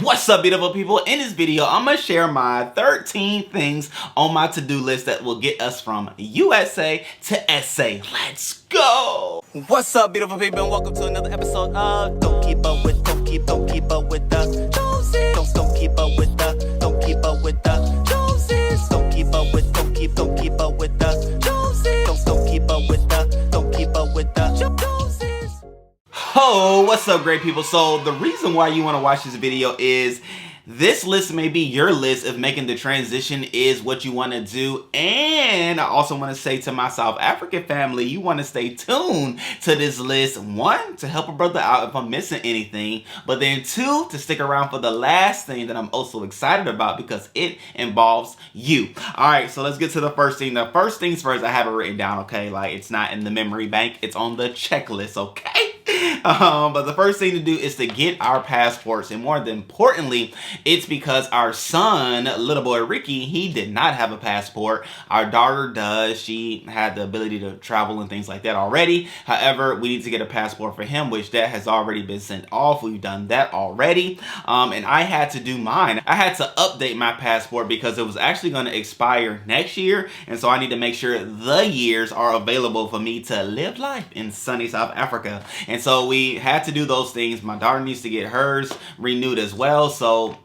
What's up, beautiful people? In this video, I'm gonna share my 13 things on my to-do list that will get us from USA to SA. Let's go! What's up, beautiful people, and welcome to another episode of Don't Keep Up With the Joneses. Don't keep up with the Joneses. Don't keep up with the Joneses. Don't keep up with the Joneses. Don't keep up with the Joneses. Oh, what's up, great people? So the reason why you want to watch this video is this list may be your list if making the transition is what you want to do. And I also want to say to my South African family, you want to stay tuned to this list. One, to help a brother out if I'm missing anything. But then two, to stick around for the last thing that I'm also excited about because it involves you. All right, so let's get to the first thing. The first things first, I have it written down, okay? Like, it's not in the memory bank. It's on the checklist, okay? But the first thing to do is to get our passports, and more importantly, it's because our son, little boy Ricky, he did not have a passport. Our daughter does. She had the ability to travel and things like that already. However, we need to get a passport for him, which that has already been sent off. We've done that already. And I had to do mine. I had to update my passport because it was actually going to expire next year. And so I need to make sure the years are available for me to live life in sunny South Africa. And so we had to do those things. My daughter needs to get hers renewed as well. So,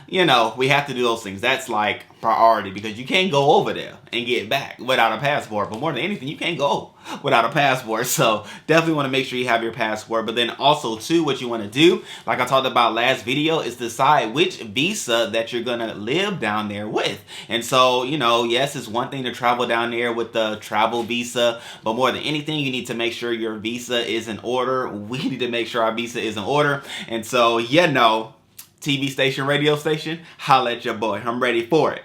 you know, we have to do those things. That's like priority because you can't go over there and get back without a passport. But more than anything, you can't go without a passport. So definitely want to make sure you have your passport. But then also too, what you want to do, like I talked about last video, is decide which visa that you're going to live down there with. And so, you know, yes, it's one thing to travel down there with the travel visa, but more than anything, you need to make sure your visa is in order. We need to make sure our visa is in order. And so, you know, TV station, radio station, holla at your boy. I'm ready for it.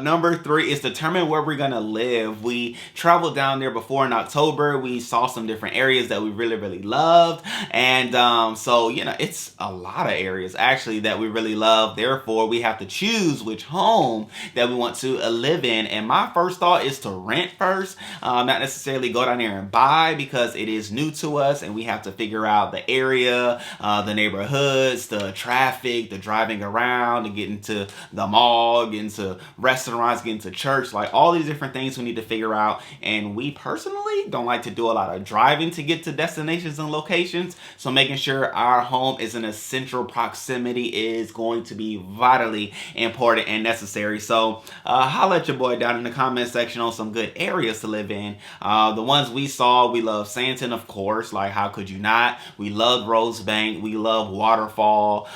Number 3 is determine where we're gonna live. We traveled down there before in October. We saw some different areas that we really loved. And so, you know, it's a lot of areas actually that we really love. Therefore, we have to choose which home that we want to live in. And my first thought is to rent first, not necessarily go down there and buy because it is new to us and we have to figure out the area, the neighborhoods, the traffic, the driving around, to get into the mall, get into restaurants, get into church, like all these different things we need to figure out. And we personally don't like to do a lot of driving to get to destinations and locations. So making sure our home is in a central proximity is going to be vitally important and necessary. So holla at your boy down in the comment section on some good areas to live in. The ones we saw, we love Sandton, of course. Like, how could you not? We love Rosebank. We love Waterfall.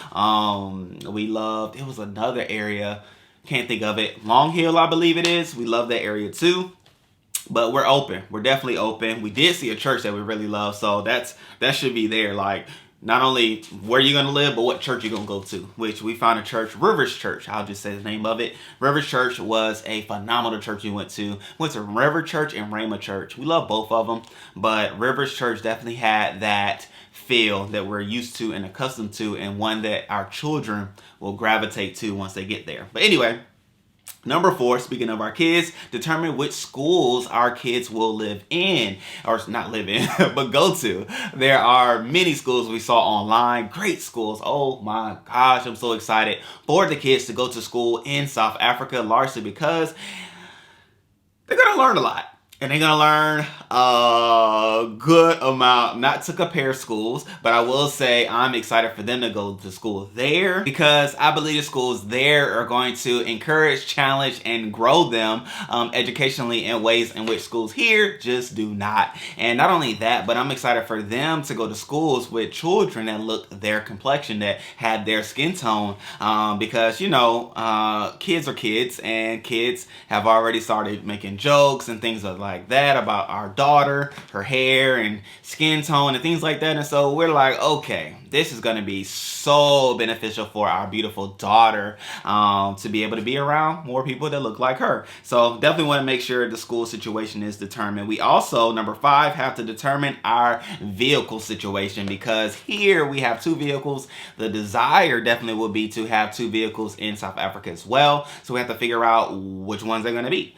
We loved, it was another area, can't think of it, Long Hill, I believe it is. We love that area too. But we're open. We're definitely open. We did see a church that we really love, so that should be there. Like, not only where you're going to live, but what church you're going to go to, which we found a church, Rivers Church. I'll just say the name of it. Rivers Church was a phenomenal church we went to. Went to River Church and Rhema Church. We love both of them, but Rivers Church definitely had that feel that we're used to and accustomed to, and one that our children will gravitate to once they get there. But anyway, number 4, speaking of our kids, determine which schools our kids will live in, or not live in, but go to. There are many schools we saw online, great schools. Oh my gosh, I'm so excited for the kids to go to school in South Africa, largely because they're going to learn a lot. And they're going to learn a good amount, not to compare schools, but I will say I'm excited for them to go to school there because I believe the schools there are going to encourage, challenge, and grow them educationally in ways in which schools here just do not. And not only that, but I'm excited for them to go to schools with children that look their complexion, that had their skin tone, because, you know, kids are kids, and kids have already started making jokes and things like that about our daughter, her hair and skin tone and things like that. And so we're like, okay, this is going to be so beneficial for our beautiful daughter to be able to be around more people that look like her. So definitely want to make sure the school situation is determined. We also, number 5, have to determine our vehicle situation, because here we have 2 vehicles. The desire definitely will be to have 2 vehicles in South Africa as well. So we have to figure out which ones they're going to be,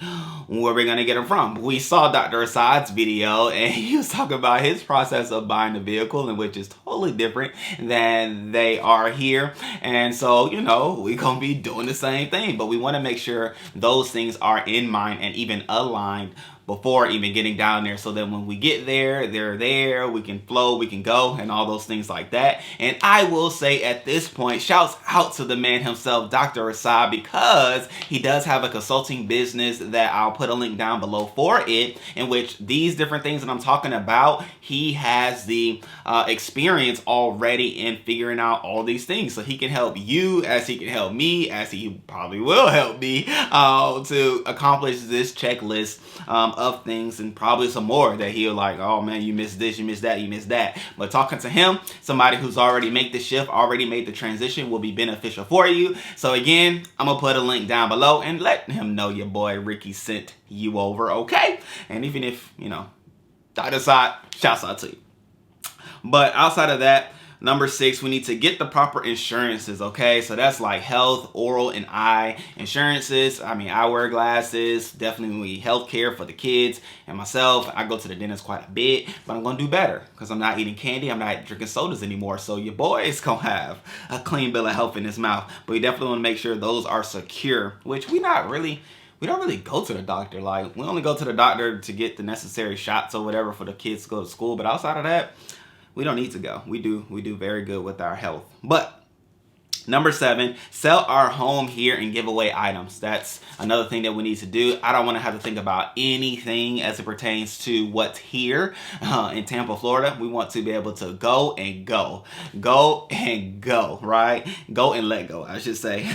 where we're going to get them from. We saw Dr. Assad's video, and he was talking about his process of buying a vehicle, and which is totally different than they are here. And so, you know, we're going to be doing the same thing, but we want to make sure those things are in mind and even aligned before even getting down there, so that when we get there, they're there, we can flow, we can go, and all those things like that. And I will say at this point, shouts out to the man himself, Dr. Asad, because he does have a consulting business that I'll put a link down below for it, in which these different things that I'm talking about, he has the experience already in figuring out all these things. So he can help you as he can help me, as he probably will help me to accomplish this checklist of things, and probably some more that he'll like, oh man, you missed this, you missed that, you missed that. But talking to him, somebody who's already made the shift, already made the transition, will be beneficial for you. So again, I'm gonna put a link down below and let him know your boy Ricky sent you over, okay? And even if, you know, Dr. Asad, shouts out to you. But outside of that, number 6, we need to get the proper insurances, okay? So that's like health, oral, and eye insurances. I mean, eyewear, glasses, definitely healthcare for the kids and myself. I go to the dentist quite a bit, but I'm gonna do better because I'm not eating candy, I'm not drinking sodas anymore. So your boy is gonna have a clean bill of health in his mouth. But we definitely wanna make sure those are secure, which we don't really go to the doctor. Like, we only go to the doctor to get the necessary shots or whatever for the kids to go to school. But outside of that, we don't need to go. We do very good with our health. But number 7, sell our home here and give away items. That's another thing that we need to do. I don't want to have to think about anything as it pertains to what's here in Tampa, Florida. We want to be able to go and go. Go and go, right? Go and let go, I should say.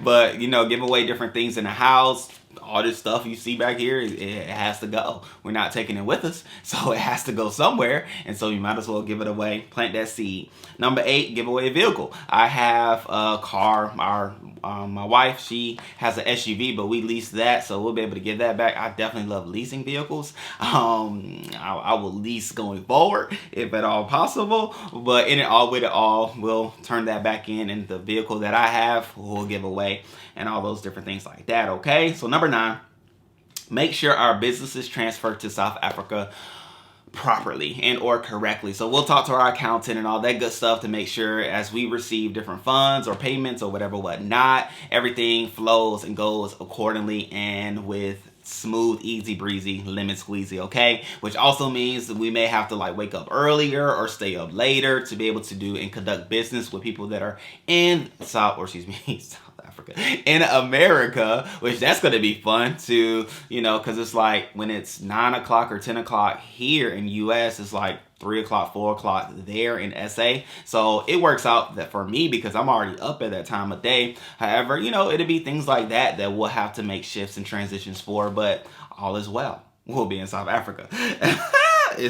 But, you know, give away different things in the house. All this stuff you see back here, it has to go. We're not taking it with us, so it has to go somewhere. And so you might as well give it away, plant that seed. Number 8, give away a vehicle. I have a car. My wife, she has an SUV, but we lease that, so we'll be able to give that back. I definitely love leasing vehicles. I will lease going forward if at all possible, but with it all, we'll turn that back in, and the vehicle that I have, we'll give away, and all those different things like that, okay? So number 9, make sure our business is transferred to South Africa properly and or correctly. So we'll talk to our accountant and all that good stuff to make sure as we receive different funds or payments or whatever, whatnot, everything flows and goes accordingly and with smooth, easy breezy, lemon squeezy, okay? Which also means that we may have to like wake up earlier or stay up later to be able to do and conduct business with people that are in South Africa, in America, which that's going to be fun to, you know, because it's like when it's 9 o'clock or 10 o'clock here in US, it's like 3 o'clock, 4 o'clock there in SA. So it works out that for me because I'm already up at that time of day. However, you know, it'll be things like that that we'll have to make shifts and transitions for, but all is well. We'll be in South Africa.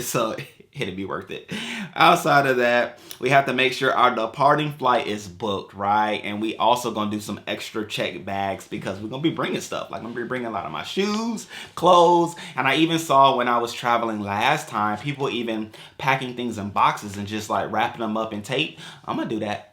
So it'll be worth it. Outside of that, we have to make sure our departing flight is booked, right? And we also gonna do some extra check bags because we're gonna be bringing stuff. Like I'm gonna be bringing a lot of my shoes, clothes, and I even saw when I was traveling last time, people even packing things in boxes and just like wrapping them up in tape. I'm gonna do that.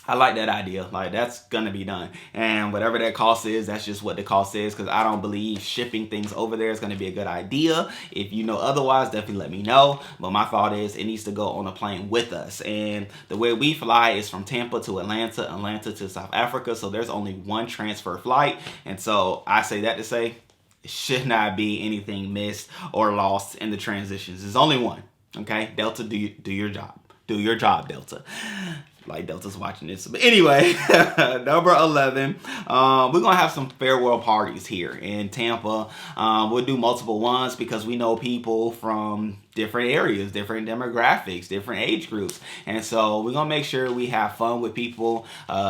I like that idea. Like that's gonna be done, and whatever that cost is, that's just what the cost is, because I don't believe shipping things over there is gonna be a good idea. If you know otherwise, definitely let me know, but my thought is it needs to go on a plane with us. And the way we fly is from Tampa to Atlanta, Atlanta to South Africa, so there's only one transfer flight. And so I say that to say it should not be anything missed or lost in the transitions. There's only one. Okay, Delta, do your job. Do your job, Delta. Like Delta's watching this. But anyway, number 11, we're going to have some farewell parties here in Tampa. We'll do multiple ones because we know people from different areas, different demographics, different age groups. And so we're going to make sure we have fun with people,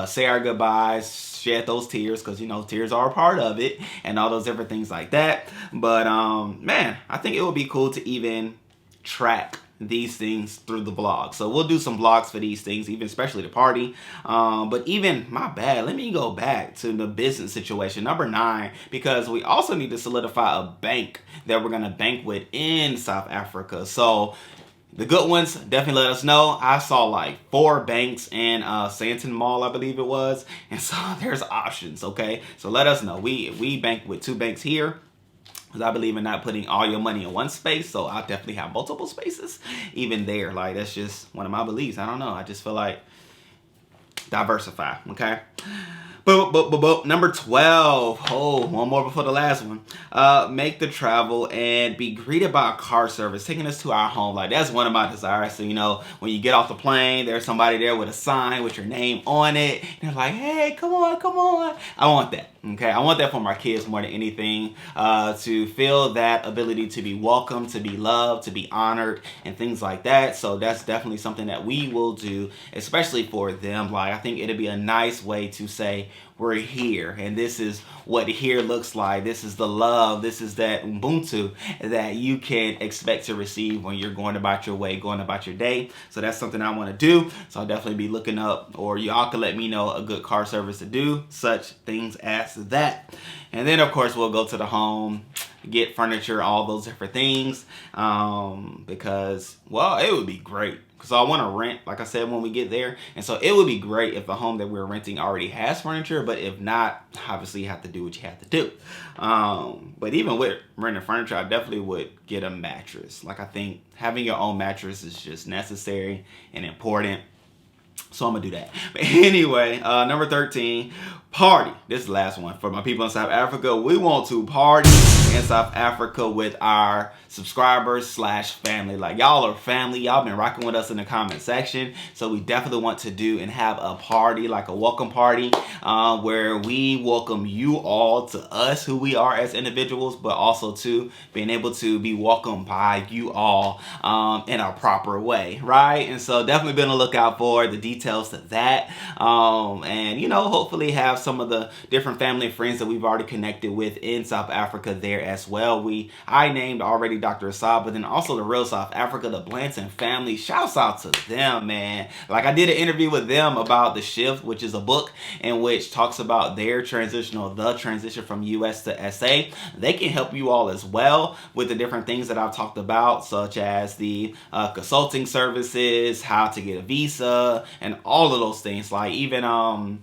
say our goodbyes, shed those tears because, you know, tears are a part of it and all those different things like that. But, man, I think it would be cool to even track these things through the vlog. So we'll do some vlogs for these things, even especially the party. But even, my bad, let me go back to the business situation. Number 9, because we also need to solidify a bank that we're going to bank with in South Africa. So the good ones, definitely let us know. I saw like 4 banks in Sandton Mall, I believe it was. And so there's options, okay? So let us know. We bank with 2 banks here. because I believe in not putting all your money in one space. So I'll definitely have multiple spaces even there. Like, that's just one of my beliefs. I don't know. I just feel like diversify, okay? But number 12. Oh, one more before the last one. Make the travel and be greeted by a car service taking us to our home. Like, that's one of my desires. So, you know, when you get off the plane, there's somebody there with a sign with your name on it. And they're like, hey, come on, come on. I want that. Okay, I want that for my kids more than anything, to feel that ability to be welcomed, to be loved, to be honored, and things like that. So that's definitely something that we will do, especially for them. Like, I think it'd be a nice way to say, we're here, and this is what here looks like. This is the love. This is that Ubuntu that you can expect to receive when you're going about your way, going about your day. So that's something I want to do. So I'll definitely be looking up, or y'all can let me know a good car service to do such things as that. And then, of course, we'll go to the home, get furniture, all those different things, because, well, it would be great. So I want to rent, like I said, when we get there. And so it would be great if the home that we're renting already has furniture. But if not, obviously you have to do what you have to do. But even with renting furniture, I definitely would get a mattress. Like, I think having your own mattress is just necessary and important. So I'm going to do that. But anyway, number 13, party. This is the last one. For my people in South Africa, we want to party in South Africa with our subscribers / family. Like, y'all are family. Y'all been rocking with us in the comment section. So we definitely want to do and have a party, like a welcome party, where we welcome you all to us, who we are as individuals, but also to being able to be welcomed by you all in a proper way, right? And so definitely be on the lookout for the details to that. And, you know, hopefully have some of the different family and friends that we've already connected with in South Africa there as well. I named already Dr. Asad, but then also the Real South Africa, the Blanton family. Shouts out to them, man. Like, I did an interview with them about The Shift, which is a book in which talks about their the transition from US to SA. They can help you all as well with the different things that I've talked about, such as the consulting services, how to get a visa, and all of those things. Like, even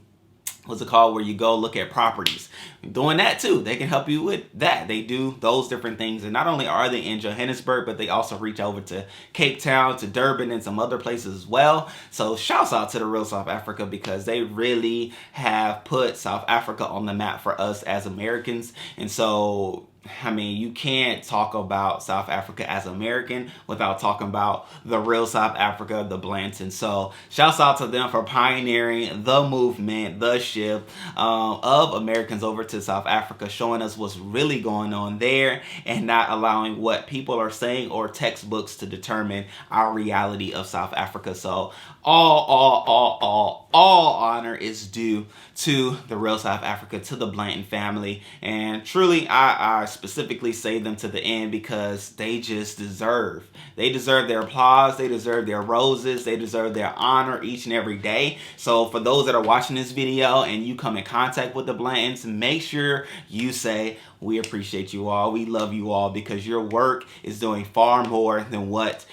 what's it called, where you go look at properties, doing that too. They can help you with that. They do those different things, and not only are they in Johannesburg, but they also reach over to Cape Town, to Durban, and some other places as well. So shouts out to the Real South Africa, because they really have put South Africa on the map for us as Americans. And so, I mean, you can't talk about South Africa as American without talking about the Real South Africa, the Blanton. So shouts out to them for pioneering the movement, the shift of Americans over to South Africa, showing us what's really going on there and not allowing what people are saying or textbooks to determine our reality of South Africa. So all honor is due to the Real South Africa, to the Blanton family. And truly, I specifically say them to the end, because they just deserve their applause, they deserve their roses, they deserve their honor each and every day. So for those that are watching this video and you come in contact with the Blantons, make sure you say, we appreciate you all, we love you all, because your work is doing far more than what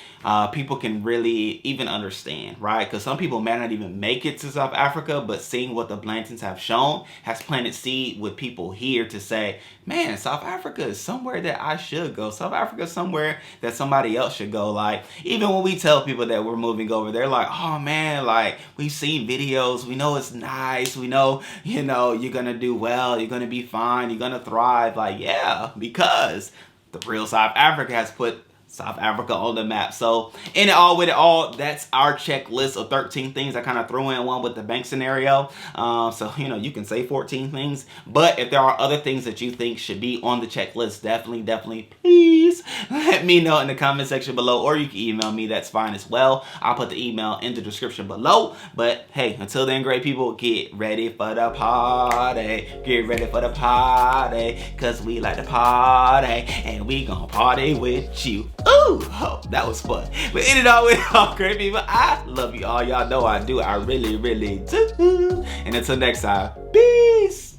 people can really even understand, right? Because some people may not even make it to South Africa, but seeing what the Blantons have shown has planted seed with people here to say, man, South Africa is somewhere that I should go. South Africa is somewhere that somebody else should go. Like, even when we tell people that we're moving over, they're like, oh man, like, we've seen videos, we know it's nice, we know, you know, you're gonna do well, you're gonna be fine, you're gonna thrive. Like, yeah, because the Real South Africa has put South Africa on the map. So with it all, that's our checklist of 13 things. I kind of threw in one with the bank scenario. So, you know, you can say 14 things, but if there are other things that you think should be on the checklist, definitely, please let me know in the comment section below, or you can email me. That's fine as well. I'll put the email in the description below. But hey, until then, great people, get ready for the party. Get ready for the party, because we like to party, and we gonna party with you. Ooh, oh, that was fun. But in it all, with all great people, I love you all. Y'all know I do. I really, really do. And until next time, peace.